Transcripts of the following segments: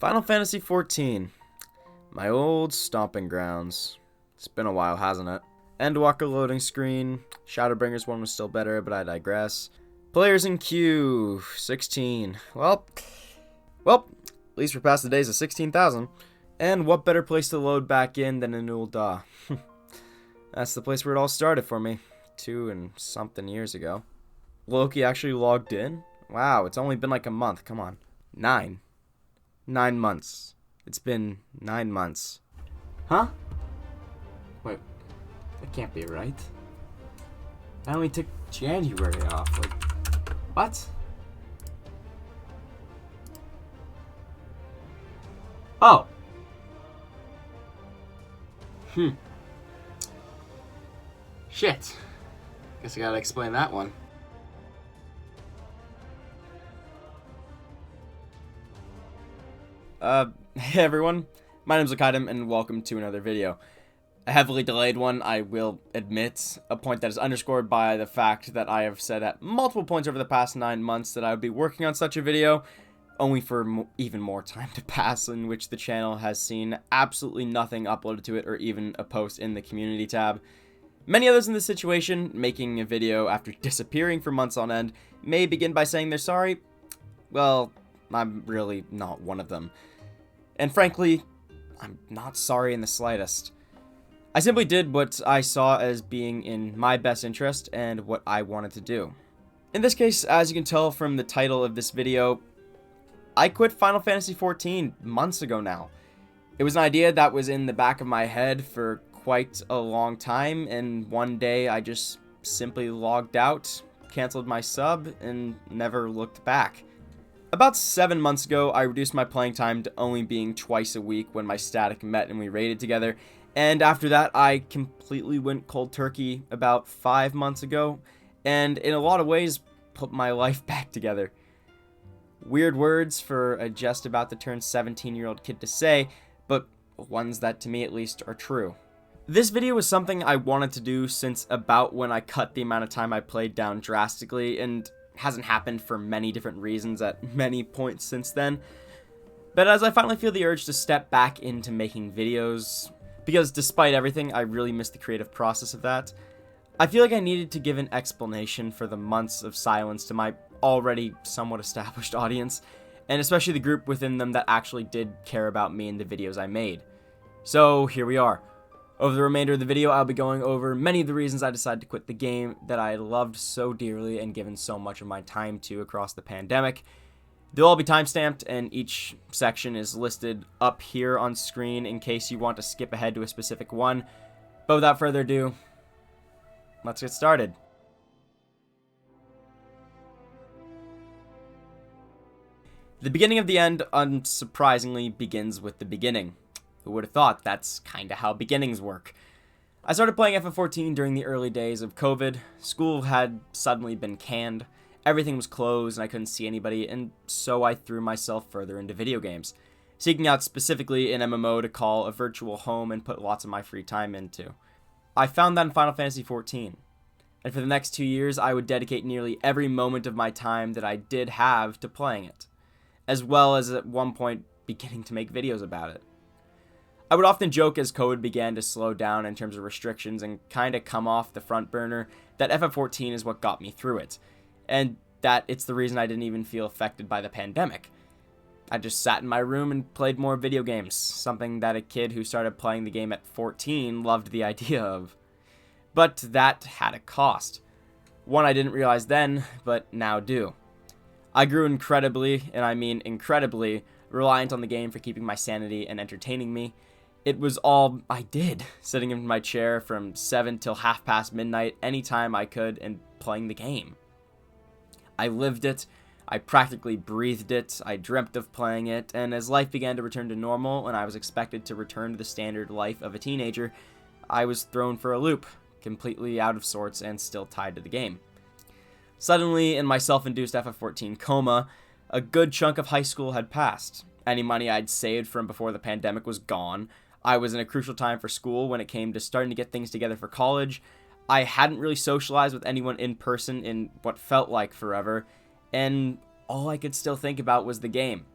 Final Fantasy XIV. My old stomping grounds. It's been a while, hasn't it? Endwalker loading screen. Shadowbringers one was still better, but I digress. Players in queue. 16. Well, at least we're past the days of 16,000. And what better place to load back in than in Ul'dah? That's the place where it all started for me. 2 and something years ago. Loki actually logged in? Wow, it's only been like a month. Come on. 9 months. It's been 9 months. Huh? Wait, that can't be right. I only took January off. Like, what? Oh. Shit. Guess I gotta explain that one. Hey everyone, my name's Lokidum and welcome to another video. A heavily delayed one, I will admit, a point that is underscored by the fact that I have said at multiple points over the past 9 months that I would be working on such a video, only for even more time to pass, in which the channel has seen absolutely nothing uploaded to it or even a post in the community tab. Many others in this situation, making a video after disappearing for months on end, may begin by saying they're sorry. Well, I'm really not one of them. And frankly, I'm not sorry in the slightest. I simply did what I saw as being in my best interest and what I wanted to do. In this case, as you can tell from the title of this video, I quit Final Fantasy XIV months ago now. It was an idea that was in the back of my head for quite a long time, and one day I just simply logged out, canceled my sub, and never looked back. About 7 months ago, I reduced my playing time to only being twice a week when my static met and we raided together, and after that, I completely went cold turkey about 5 months ago, and in a lot of ways, put my life back together. Weird words for a just about to turn 17-year-old kid to say, but ones that to me at least are true. This video was something I wanted to do since about when I cut the amount of time I played down drastically, and hasn't happened for many different reasons at many points since then. But as I finally feel the urge to step back into making videos, because despite everything, I really miss the creative process of that, I feel like I needed to give an explanation for the months of silence to my already somewhat established audience, and especially the group within them that actually did care about me and the videos I made. So here we are. Over the remainder of the video, I'll be going over many of the reasons I decided to quit the game that I loved so dearly and given so much of my time to across the pandemic. They'll all be timestamped, and each section is listed up here on screen in case you want to skip ahead to a specific one. But without further ado, let's get started. The beginning of the end, unsurprisingly, begins with the beginning. Who would have thought that's kinda how beginnings work? I started playing FF14 during the early days of COVID. School had suddenly been canned, everything was closed and I couldn't see anybody, and so I threw myself further into video games, seeking out specifically an MMO to call a virtual home and put lots of my free time into. I found that in Final Fantasy XIV, and for the next 2 years I would dedicate nearly every moment of my time that I did have to playing it, as well as at one point beginning to make videos about it. I would often joke as COVID began to slow down in terms of restrictions and kinda come off the front burner that FF14 is what got me through it, and that it's the reason I didn't even feel affected by the pandemic. I just sat in my room and played more video games, something that a kid who started playing the game at 14 loved the idea of. But that had a cost. One I didn't realize then, but now do. I grew incredibly, and I mean incredibly, reliant on the game for keeping my sanity and entertaining me. It was all I did, sitting in my chair from 7 till half past midnight anytime I could and playing the game. I lived it, I practically breathed it, I dreamt of playing it, and as life began to return to normal and I was expected to return to the standard life of a teenager, I was thrown for a loop, completely out of sorts and still tied to the game. Suddenly, in my self-induced FF14 coma, a good chunk of high school had passed. Any money I'd saved from before the pandemic was gone. I was in a crucial time for school when it came to starting to get things together for college. I hadn't really socialized with anyone in person in what felt like forever, and all I could still think about was the game.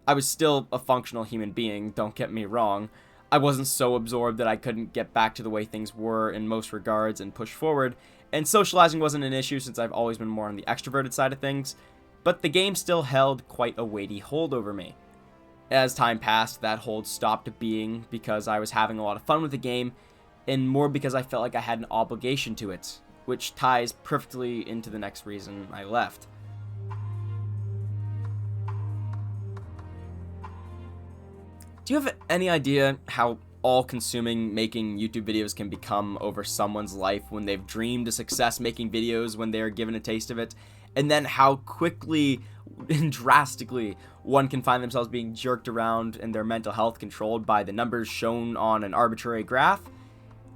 I was still a functional human being, don't get me wrong. I wasn't so absorbed that I couldn't get back to the way things were in most regards and push forward, and socializing wasn't an issue since I've always been more on the extroverted side of things, but the game still held quite a weighty hold over me. As time passed, that hold stopped being because I was having a lot of fun with the game, and more because I felt like I had an obligation to it, which ties perfectly into the next reason I left. Do you have any idea how all-consuming making YouTube videos can become over someone's life when they've dreamed of success making videos when they are given a taste of it, and then how quickly and drastically one can find themselves being jerked around and their mental health controlled by the numbers shown on an arbitrary graph?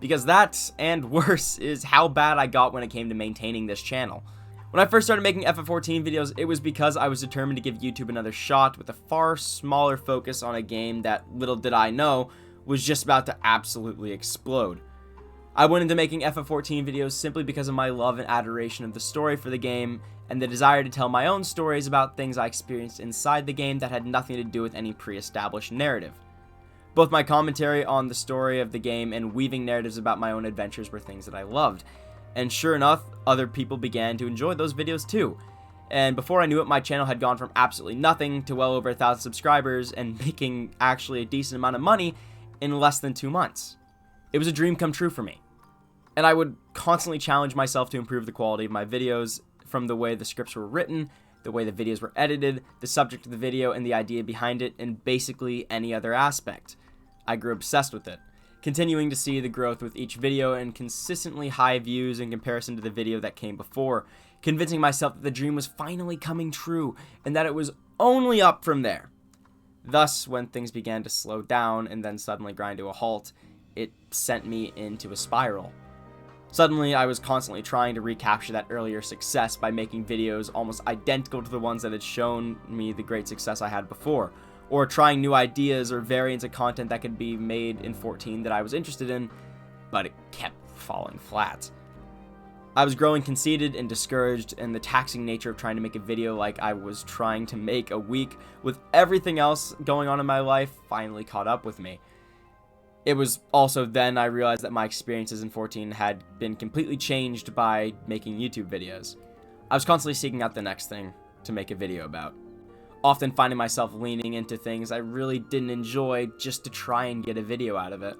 Because that, and worse, is how bad I got when it came to maintaining this channel. When I first started making FF14 videos, it was because I was determined to give YouTube another shot with a far smaller focus on a game that, little did I know, was just about to absolutely explode. I went into making FF14 videos simply because of my love and adoration of the story for the game, and the desire to tell my own stories about things I experienced inside the game that had nothing to do with any pre-established narrative. Both my commentary on the story of the game and weaving narratives about my own adventures were things that I loved. And sure enough, other people began to enjoy those videos too. And before I knew it, my channel had gone from absolutely nothing to well over 1,000 subscribers and making actually a decent amount of money in less than 2 months. It was a dream come true for me. And I would constantly challenge myself to improve the quality of my videos, from the way the scripts were written, the way the videos were edited, the subject of the video and the idea behind it, and basically any other aspect. I grew obsessed with it, continuing to see the growth with each video and consistently high views in comparison to the video that came before, convincing myself that the dream was finally coming true and that it was only up from there. Thus, when things began to slow down and then suddenly grind to a halt, it sent me into a spiral. Suddenly, I was constantly trying to recapture that earlier success by making videos almost identical to the ones that had shown me the great success I had before, or trying new ideas or variants of content that could be made in 14 that I was interested in, but it kept falling flat. I was growing conceited and discouraged, and the taxing nature of trying to make a video like I was trying to make a week with everything else going on in my life finally caught up with me. It was also then I realized that my experiences in 14 had been completely changed by making YouTube videos. I was constantly seeking out the next thing to make a video about, often finding myself leaning into things I really didn't enjoy just to try and get a video out of it.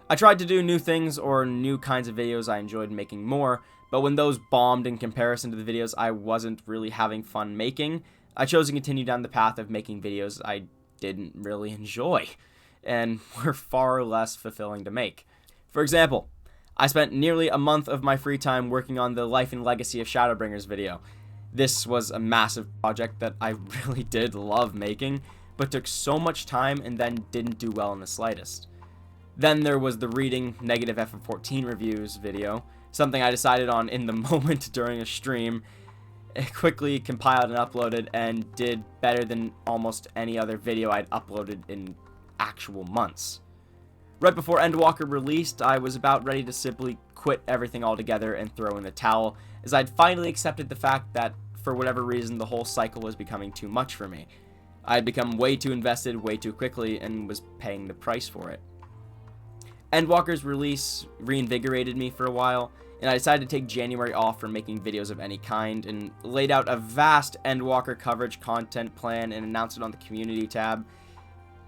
I tried to do new things or new kinds of videos I enjoyed making more, but when those bombed in comparison to the videos I wasn't really having fun making, I chose to continue down the path of making videos I didn't really enjoy and were far less fulfilling to make. For example, I spent nearly a month of my free time working on the Life and Legacy of Shadowbringers video. This was a massive project that I really did love making, but took so much time and then didn't do well in the slightest. Then there was the reading negative FF14 reviews video, something I decided on in the moment during a stream. It quickly compiled and uploaded and did better than almost any other video I'd uploaded in actual months. Right before Endwalker released, I was about ready to simply quit everything altogether and throw in the towel, as I'd finally accepted the fact that, for whatever reason, the whole cycle was becoming too much for me. I had become way too invested way too quickly and was paying the price for it. Endwalker's release reinvigorated me for a while, and I decided to take January off from making videos of any kind, and laid out a vast Endwalker coverage content plan and announced it on the community tab.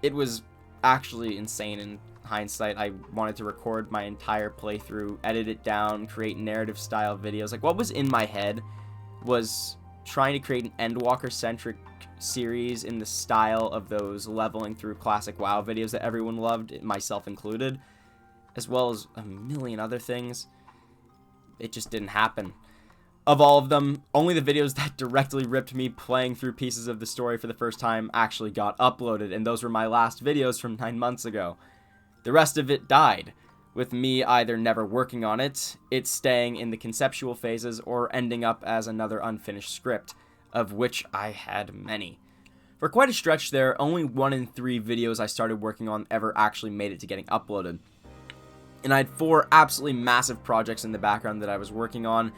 It was actually insane in hindsight. I wanted to record my entire playthrough, edit it down, create narrative style videos. Like, what was in my head was trying to create an Endwalker centric series in the style of those leveling through classic WoW videos that everyone loved, myself included, as well as a million other things. It just didn't happen. Of all of them, only the videos that directly ripped me playing through pieces of the story for the first time actually got uploaded, and those were my last videos from 9 months ago. The rest of it died, with me either never working on it, it staying in the conceptual phases, or ending up as another unfinished script, of which I had many. For quite a stretch there, only 1 in 3 videos I started working on ever actually made it to getting uploaded. And I had 4 absolutely massive projects in the background that I was working on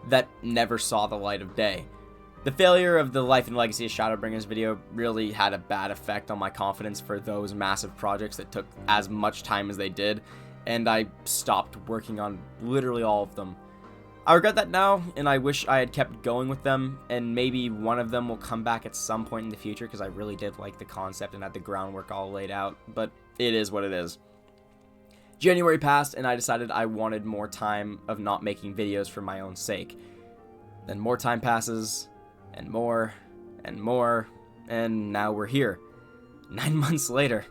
that never saw the light of day. The failure of the Life and Legacy of Shadowbringers video really had a bad effect on my confidence for those massive projects that took as much time as they did, and I stopped working on literally all of them. I regret that now, and I wish I had kept going with them, and maybe one of them will come back at some point in the future, because I really did like the concept and had the groundwork all laid out, but it is what it is. January passed, and I decided I wanted more time of not making videos for my own sake. Then more time passes, and more, and now we're here. 9 months later.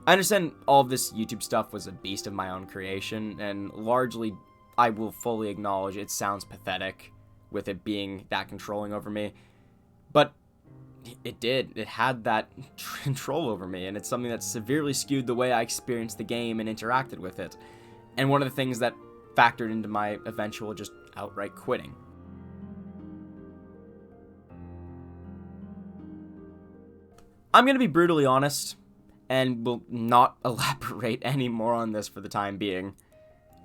I understand all of this YouTube stuff was a beast of my own creation, and largely I will fully acknowledge it sounds pathetic with it being that controlling over me, but it had that control over me, and it's something that severely skewed the way I experienced the game and interacted with it, and one of the things that factored into my eventual just outright quitting. I'm going to be brutally honest, and will not elaborate any more on this for the time being.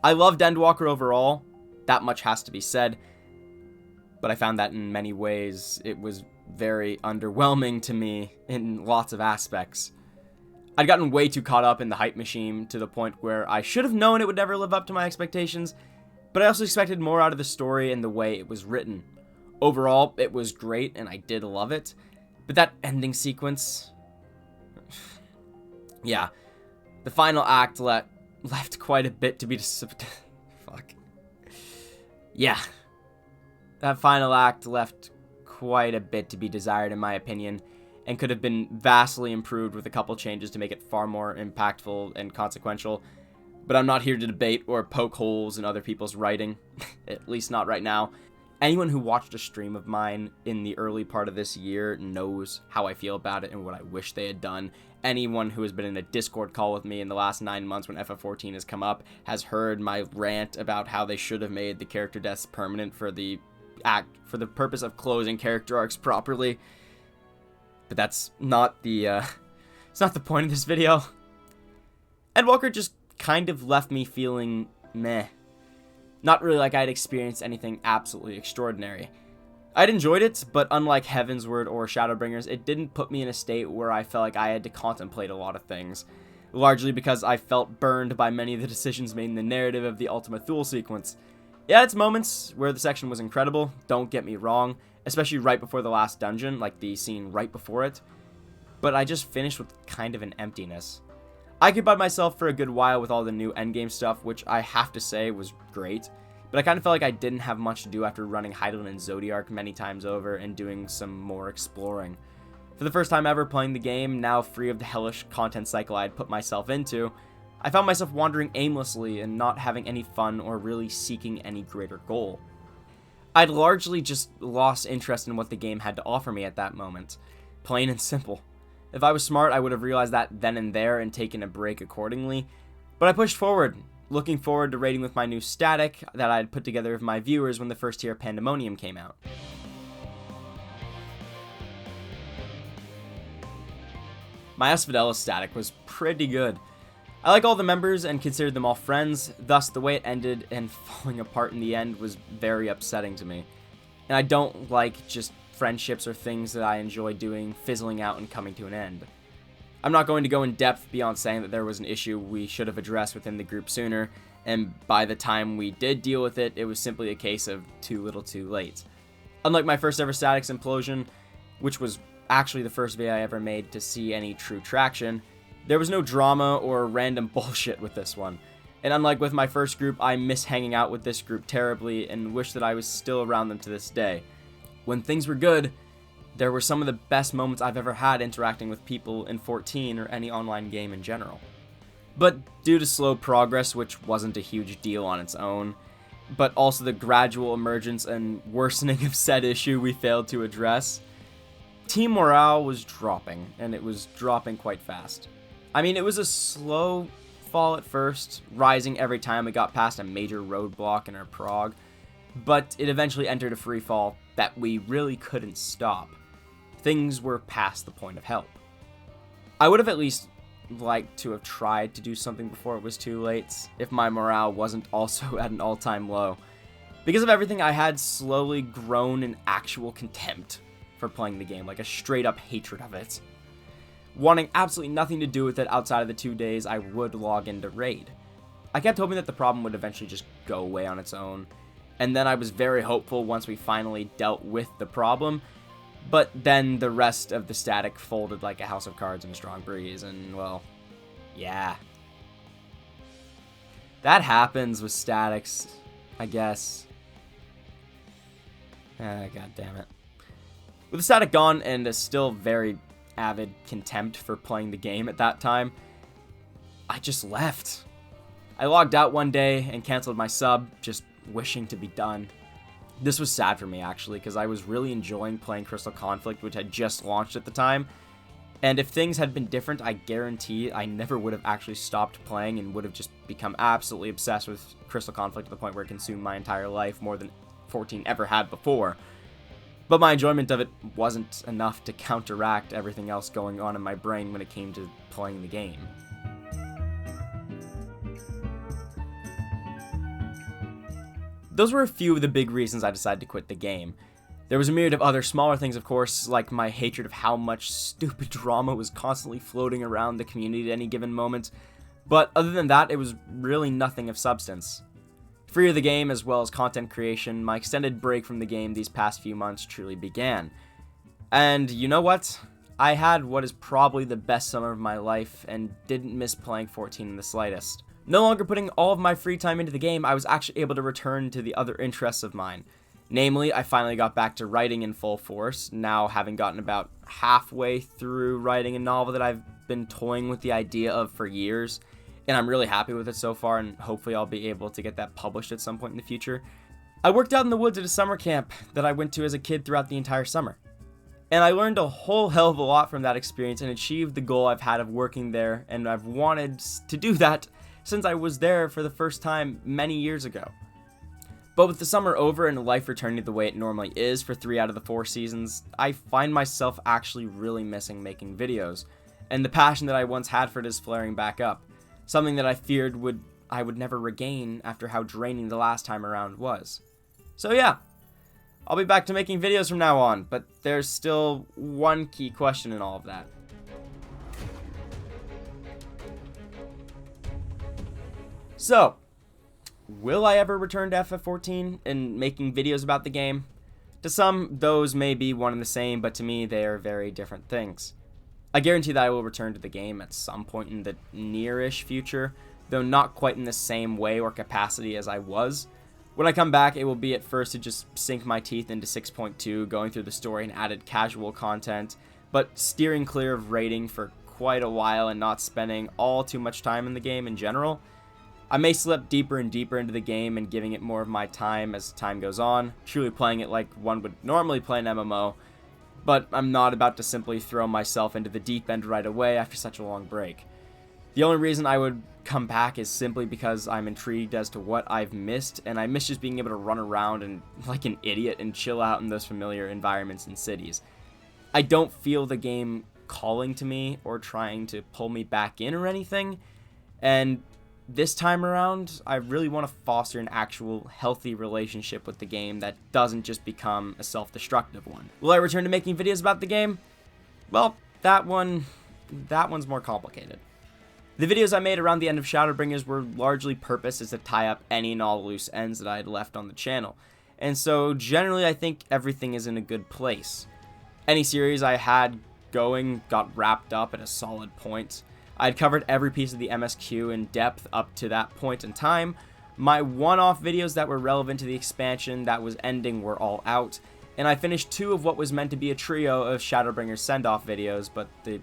I loved Endwalker overall, that much has to be said, but I found that in many ways it was very underwhelming to me in lots of aspects. I'd gotten way too caught up in the hype machine to the point where I should have known it would never live up to my expectations, but I also expected more out of the story and the way it was written. Overall, it was great and I did love it, but that ending sequence... yeah, the final act left quite a bit to be fuck. Yeah. That final act left quite a bit to be desired in my opinion, and could have been vastly improved with a couple changes to make it far more impactful and consequential. But I'm not here to debate or poke holes in other people's writing, at least not right now. Anyone who watched a stream of mine in the early part of this year knows how I feel about it and what I wish they had done. Anyone who has been in a Discord call with me in the last 9 months when FF14 has come up has heard my rant about how they should have made the character deaths permanent for the purpose of closing character arcs properly. But that's not the it's not the point of this video. Endwalker just kind of left me feeling meh. Not really like I'd experienced anything absolutely extraordinary. I'd enjoyed it, but unlike Heavensward or Shadowbringers, it didn't put me in a state where I felt like I had to contemplate a lot of things, largely because I felt burned by many of the decisions made in the narrative of the Ultima Thule sequence. It had its moments where the section was incredible, don't get me wrong, especially right before the last dungeon, like the scene right before it, but I just finished with kind of an emptiness. I occupied myself for a good while with all the new endgame stuff, which I have to say was great, but I kind of felt like I didn't have much to do after running Hydaelyn and Zodiark many times over and doing some more exploring. For the first time ever playing the game, now free of the hellish content cycle I had put myself into, I found myself wandering aimlessly and not having any fun or really seeking any greater goal. I'd largely just lost interest in what the game had to offer me at that moment. Plain and simple. If I was smart, I would have realized that then and there and taken a break accordingly, but I pushed forward, looking forward to raiding with my new static that I had put together with my viewers when the first tier of Pandemonium came out. My Asphodelos static was pretty good. I like all the members and considered them all friends, thus the way it ended and falling apart in the end was very upsetting to me. And I don't like just friendships or things that I enjoy doing fizzling out and coming to an end. I'm not going to go in depth beyond saying that there was an issue we should have addressed within the group sooner, and by the time we did deal with it, it was simply a case of too little too late. Unlike my first ever Statics implosion, which was actually the first video I ever made to see any true traction, there was no drama or random bullshit with this one. And unlike with my first group, I miss hanging out with this group terribly and wish that I was still around them to this day. When things were good, there were some of the best moments I've ever had interacting with people in 14 or any online game in general. But due to slow progress, which wasn't a huge deal on its own, but also the gradual emergence and worsening of said issue we failed to address, team morale was dropping, and it was dropping quite fast. I mean, it was a slow fall at first, rising every time we got past a major roadblock in our prog, but it eventually entered a free fall that we really couldn't stop. Things were past the point of help. I would have at least liked to have tried to do something before it was too late, if my morale wasn't also at an all-time low. Because of everything, I had slowly grown an actual contempt for playing the game, like a straight up hatred of it. Wanting absolutely nothing to do with it outside of the 2 days I would log into Raid. I kept hoping that the problem would eventually just go away on its own, and then I was very hopeful once we finally dealt with the problem, but then the rest of the static folded like a house of cards in a strong breeze, and well, yeah. That happens with statics, I guess. God damn it. With the static gone and a still very avid contempt for playing the game at that time, I just left. I logged out one day and canceled my sub, just wishing to be done. This was sad for me, actually, because I was really enjoying playing Crystal Conflict, which had just launched at the time. And if things had been different, I guarantee I never would have actually stopped playing and would have just become absolutely obsessed with Crystal Conflict to the point where it consumed my entire life more than 14 ever had before. But my enjoyment of it wasn't enough to counteract everything else going on in my brain when it came to playing the game. Those were a few of the big reasons I decided to quit the game. There was a myriad of other smaller things, of course, like my hatred of how much stupid drama was constantly floating around the community at any given moment, but other than that, it was really nothing of substance. Free of the game, as well as content creation, my extended break from the game these past few months truly began. And you know what? I had what is probably the best summer of my life, and didn't miss playing 14 in the slightest. No longer putting all of my free time into the game, I was actually able to return to the other interests of mine. Namely, I finally got back to writing in full force, now having gotten about halfway through writing a novel that I've been toying with the idea of for years, and I'm really happy with it so far, and hopefully I'll be able to get that published at some point in the future. I worked out in the woods at a summer camp that I went to as a kid throughout the entire summer, and I learned a whole hell of a lot from that experience and achieved the goal I've had of working there, and I've wanted to do that since I was there for the first time many years ago. But with the summer over and life returning the way it normally is for 3 out of the 4 seasons, I find myself actually really missing making videos, and the passion that I once had for it is flaring back up, something that I feared I would never regain after how draining the last time around was. So yeah, I'll be back to making videos from now on, but there's still one key question in all of that. So, will I ever return to FF14 and making videos about the game? To some, those may be one and the same, but to me, they are very different things. I guarantee that I will return to the game at some point in the near-ish future, though not quite in the same way or capacity as I was. When I come back, it will be at first to just sink my teeth into 6.2, going through the story and added casual content, but steering clear of raiding for quite a while and not spending all too much time in the game in general. I may slip deeper and deeper into the game and giving it more of my time as time goes on, truly playing it like one would normally play an MMO, but I'm not about to simply throw myself into the deep end right away after such a long break. The only reason I would come back is simply because I'm intrigued as to what I've missed, and I miss just being able to run around and like an idiot and chill out in those familiar environments and cities. I don't feel the game calling to me or trying to pull me back in or anything, and this time around, I really want to foster an actual healthy relationship with the game that doesn't just become a self-destructive one. Will I return to making videos about the game? Well, that one's more complicated. The videos I made around the end of Shadowbringers were largely purposed as to tie up any and all loose ends that I had left on the channel, and so generally I think everything is in a good place. Any series I had going got wrapped up at a solid point. I'd covered every piece of the MSQ in depth up to that point in time. My one-off videos that were relevant to the expansion that was ending were all out, and I finished 2 of what was meant to be a trio of Shadowbringers send-off videos, but the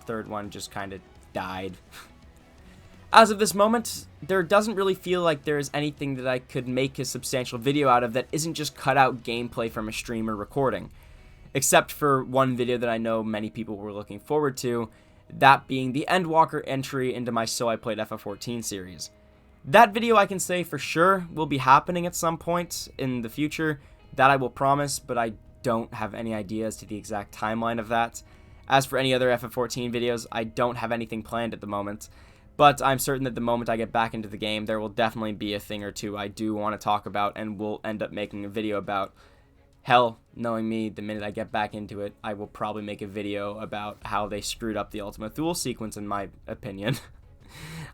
third one just kind of died. As of this moment, there doesn't really feel like there is anything that I could make a substantial video out of that isn't just cut out gameplay from a stream or recording, except for one video that I know many people were looking forward to, that being the Endwalker entry into my So I Played FF14 series. That video I can say for sure will be happening at some point in the future, that I will promise, but I don't have any idea as to the exact timeline of that. As for any other FF14 videos, I don't have anything planned at the moment, But I'm certain that the moment I get back into the game, there will definitely be a thing or two I do want to talk about and will end up making a video about. Hell, knowing me, the minute I get back into it, I will probably make a video about how they screwed up the Ultima Thule sequence, in my opinion.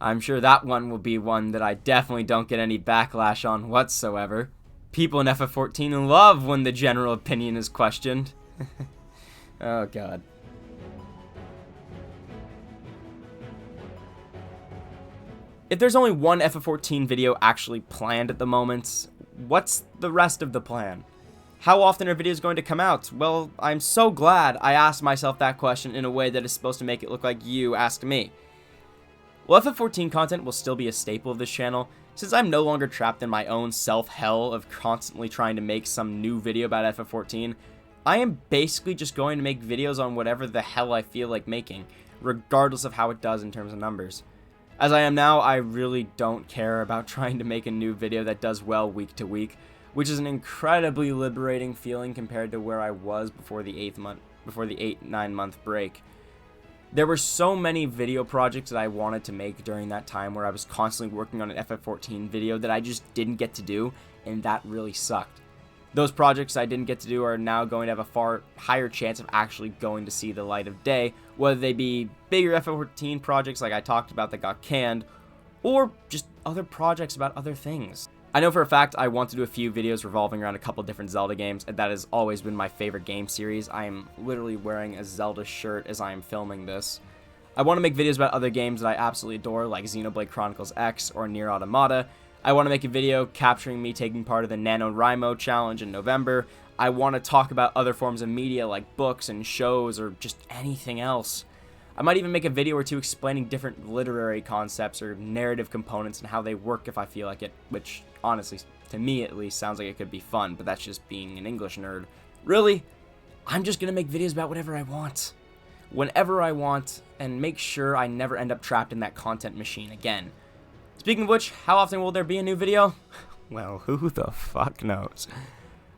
I'm sure that one will be one that I definitely don't get any backlash on whatsoever. People in FF14 love when the general opinion is questioned. Oh, God. If there's only one FF14 video actually planned at the moment, what's the rest of the plan? How often are videos going to come out? Well, I'm so glad I asked myself that question in a way that is supposed to make it look like you asked me. Well, FF14 content will still be a staple of this channel, since I'm no longer trapped in my own self-hell of constantly trying to make some new video about FF14. I am basically just going to make videos on whatever the hell I feel like making, regardless of how it does in terms of numbers. As I am now, I really don't care about trying to make a new video that does well week to week, which is an incredibly liberating feeling compared to where I was before the 8-9 month break. There were so many video projects that I wanted to make during that time where I was constantly working on an FF14 video that I just didn't get to do, and that really sucked. Those projects I didn't get to do are now going to have a far higher chance of actually going to see the light of day, whether they be bigger FF14 projects like I talked about that got canned, or just other projects about other things. I know for a fact I want to do a few videos revolving around a couple different Zelda games, and that has always been my favorite game series. I am literally wearing a Zelda shirt as I am filming this. I want to make videos about other games that I absolutely adore, like Xenoblade Chronicles X or Nier Automata. I want to make a video capturing me taking part of the NaNoWriMo challenge in November. I want to talk about other forms of media like books and shows or just anything else. I might even make a video or two explaining different literary concepts or narrative components and how they work if I feel like it, which, honestly, to me at least, sounds like it could be fun, but that's just being an English nerd. Really, I'm just gonna make videos about whatever I want, whenever I want, and make sure I never end up trapped in that content machine again. Speaking of which, how often will there be a new video? Well, who the fuck knows?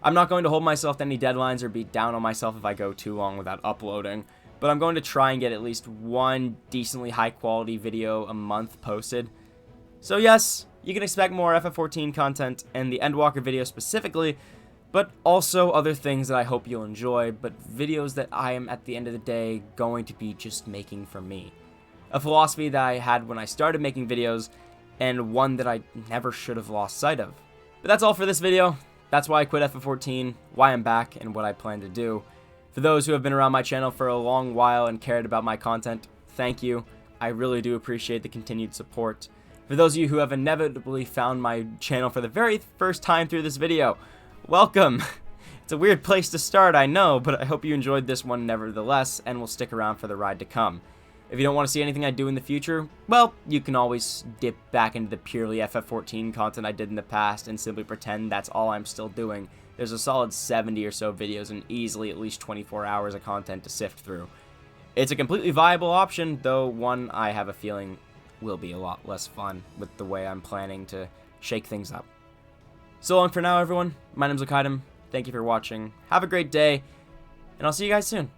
I'm not going to hold myself to any deadlines or be down on myself if I go too long without uploading, but I'm going to try and get at least one decently high quality video a month posted. So yes, you can expect more FF14 content and the Endwalker video specifically, but also other things that I hope you'll enjoy, but videos that I am at the end of the day going to be just making for me. A philosophy that I had when I started making videos, and one that I never should have lost sight of. But that's all for this video. That's why I quit FF14, why I'm back, and what I plan to do. For those who have been around my channel for a long while and cared about my content, thank you. I really do appreciate the continued support. For those of you who have inevitably found my channel for the very first time through this video, welcome! It's a weird place to start, I know, but I hope you enjoyed this one nevertheless and will stick around for the ride to come. If you don't want to see anything I do in the future, well, you can always dip back into the purely FF14 content I did in the past and simply pretend that's all I'm still doing. There's a solid 70 or so videos and easily at least 24 hours of content to sift through. It's a completely viable option, though one I have a feeling will be a lot less fun with the way I'm planning to shake things up. So long for now, everyone. My name's Lokidum. Thank you for watching. Have a great day, and I'll see you guys soon.